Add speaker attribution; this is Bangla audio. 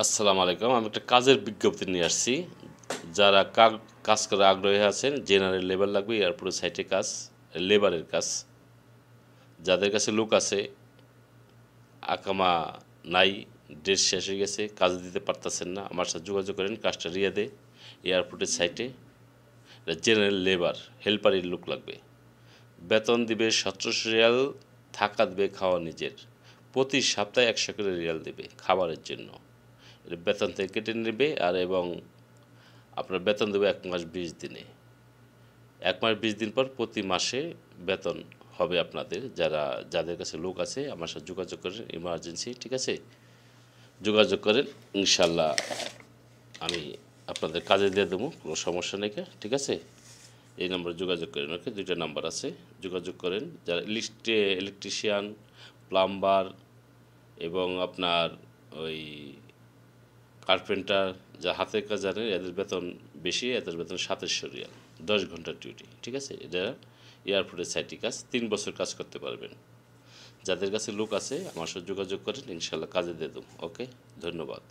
Speaker 1: আসসালামু আলাইকুম। আমি একটা কাজের বিজ্ঞপ্তি নিয়ে আসছি। যারা কাজ করার আগ্রহী আছেন, জেনারেল লেবার লাগবে, এয়ারপোর্টে সাইটে কাজ, লেবারের কাজ। যাদের কাছে লোক আছে, আকামা নাই, ডেট শেষ হয়ে গেছে, কাজ দিতে পারতেছেন না, আমার সাথে যোগাযোগ করেন। কাজটা রিয়াদে এয়ারপোর্টের সাইটে। জেনারেল লেবার, হেল্পারের লোক লাগবে। বেতন দিবে 1700 রিয়াল, থাকা দেবে, খাওয়া নিজের। প্রতি সপ্তাহে 100 করে রিয়াল দেবে খাবারের জন্য। এটা বেতন থেকে কেটে নেবে। এবং আপনার বেতন দেবে 1 মাস 20 দিনে। 1 মাস 20 দিন পর প্রতি মাসে বেতন হবে আপনাদের। যাদের কাছে লোক আছে আমার সাথে যোগাযোগ করেন, ইমার্জেন্সি, ঠিক আছে? যোগাযোগ করেন, ইনশাল্লাহ আমি আপনাদের কাজে দিয়ে দেবো, কোনো সমস্যা নেই, ঠিক আছে? এই নম্বরে যোগাযোগ করেন। ওকে, 2টা নাম্বার আছে, যোগাযোগ করেন। যারা ইলেকট্রিশিয়ান, প্লাম্বার এবং আপনার ওই কার্পেন্টার, যা হাতের কাজ জানেন, এদের বেতন বেশি। এদের বেতন 2700 রিয়াল, 10 ঘন্টার ডিউটি, ঠিক আছে? এটা এয়ারপোর্টের সাইটে কাজ, 3 বছর কাজ করতে পারবেন। যাদের কাছে লোক আছে আমার সাথে যোগাযোগ করেন, ইনশাল্লাহ কাজে দিয়ে দেবো। ওকে, ধন্যবাদ।